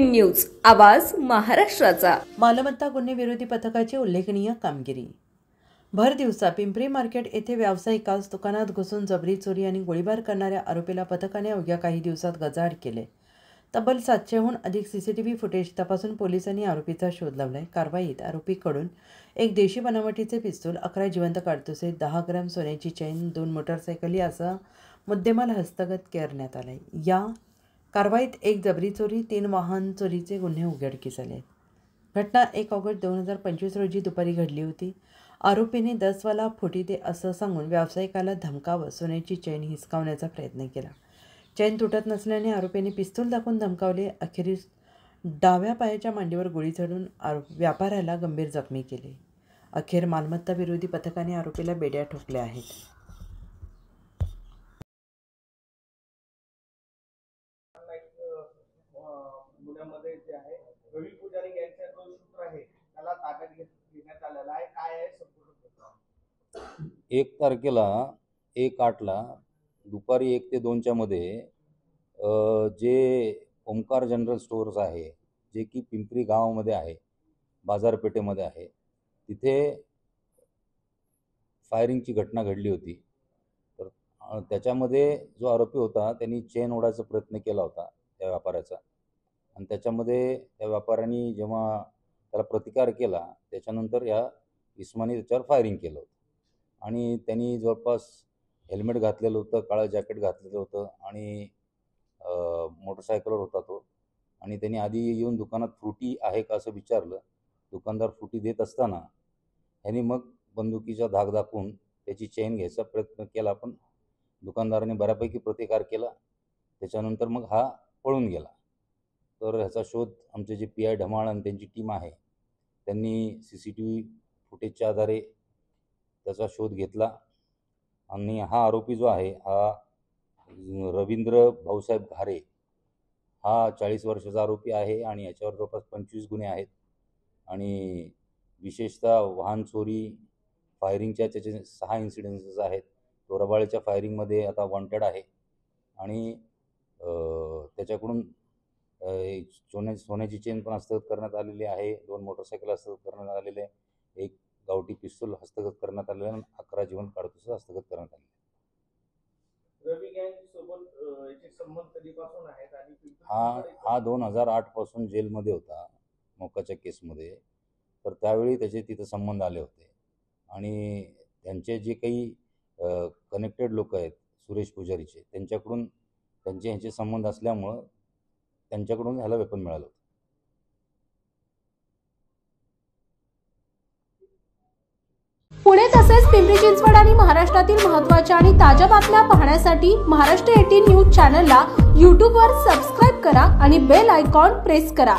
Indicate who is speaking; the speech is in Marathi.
Speaker 1: न्यूज, आवाज महाराष्ट्राचा।
Speaker 2: मालमत्ता गुन्हे विरोधी पथकाची उल्लेखनीय कामगिरी। भर दिवसा पिंपरी मार्केट येथे व्यावसायिकास दुकानात घुसून जबरी चोरी आणि गोळीबार करणाऱ्या आरोपीला पथकाने अवघ्या काही दिवसात गजाआड केले। तब्बल 700हून अधिक सीसीटीव्ही फुटेज तपासून पोलिसांनी आरोपीचा शोध लावलाय। कारवाईत आरोपीकडून एक देशी बनावटीचे पिस्तूल, 11 जिवंत काडतुसे, 10 ग्रॅम सोन्याची चेन, 2 मोटरसायकली असा मुद्देमाल हस्तगत करण्यात आलाय। या कारवाईत एक जबरी चोरी, 3 वाहन चोरीचे गुन्हे उघडकीस आले। घटना 1 ऑगस्ट 2025 रोजी दुपारी घडली होती। आरोपीने 10 वाला फुटी दे असं सांगून व्यावसायिकाला धमकावत सोन्याची चेन हिसकावण्याचा प्रयत्न केला। चेन तुटत नसल्याने आरोपीने पिस्तूल दाखवून धमकावले। अखेरीस डाव्या पायाच्या मांडीवर गोळी चढून व्यापाऱ्याला गंभीर जखमी केले। अखेर मालमत्ता विरोधी पथकाने आरोपीला बेड्या ठोकल्या आहेत।
Speaker 3: गुन्ह्यामध्ये जे आहे रवी पुजारी गँगचा जो सूत्र आहे त्याला ताब्यात घेण्यात आलेला आहे। काय आहे संपूर्ण?
Speaker 4: 1 तारखेला 1/8ला दुपारी 1 ते 2च्या मध्ये जे ओमकार जनरल स्टोअर्स आहे, जे की पिंपरी गावामध्ये आहे, बाजारपेठेमध्ये आहे, तिथे फायरिंगची घटना घडली होती। तर त्याच्यामध्ये जो आरोपी होता त्यांनी चेन ओढायचा प्रयत्न केला होता त्या व्यापाऱ्याचा, आणि त्याच्यामध्ये त्या व्यापाऱ्याने जेव्हा त्याला प्रतिकार केला त्याच्यानंतर या इस्मानी त्याच्यावर फायरिंग केलं होतं। आणि त्यांनी जवळपास हेल्मेट घातलेलं होतं, काळं जॅकेट घातलेलं होतं आणि मोटरसायकलवर होता तो। आणि त्यांनी आधी येऊन दुकानात फ्रुटी आहे का असं विचारलं। दुकानदार फ्रुटी देत असताना ह्यांनी मग बंदुकीचा धाक दाखवून त्याची चेन घ्यायचा प्रयत्न केला, पण दुकानदाराने बऱ्यापैकी प्रतिकार केला। त्याच्यानंतर मग हा पळून गेला। तर ह्याचा शोध आमचे जे PI ढमाळ आणि त्यांची टीम आहे त्यांनी CCTV फुटेजच्या आधारे त्याचा शोध घेतला। आणि हा आरोपी जो आहे हा रवींद्र भाऊसाहेब घारे हा 40 वर्षाचा आरोपी आहे आणि याच्यावर जवळपास 25 गुन्हे आहेत। आणि विशेषतः वाहन चोरी, फायरिंगच्या त्याचे 6 इन्सिडेंसेस आहेत। तो रबाळीच्या फायरिंगमध्ये आता वॉन्टेड आहे। आणि त्याच्याकडून सोन्याची चेन पण हस्तगत करण्यात आलेली आहे, 2 मोटरसायकल हस्तगत करण्यात आलेले आहे, 1 गावठी पिस्तूल हस्तगत करण्यात आलेले आहे, 11 जिवंत काडतुसे हस्तगत करण्यात आलेले।
Speaker 3: रवी गँग सोबत याचे संबंध कधीपासून आहेत आणि
Speaker 4: हा 2008 पासून जेलमध्ये होता मोक्काच्या केसमध्ये। तर त्यावेळी त्याचे तिथं संबंध आले होते आणि त्यांचे जे काही कनेक्टेड लोक आहेत सुरेश पुजारीचे, त्यांच्याकडून ह्यांचे संबंध असल्यामुळं त्यांच्याकडून ह्याला वेपन मिळालं होतं।
Speaker 5: पुणे तसेच पिंपरी चिंचवड आणि महाराष्ट्रातील महत्त्वाच्या आणि ताज्या बातम्या पाहण्यासाठी महाराष्ट्र 18 न्यूज चॅनलला YouTube वर सबस्क्राईब करा आणि बेल आयकॉन प्रेस करा।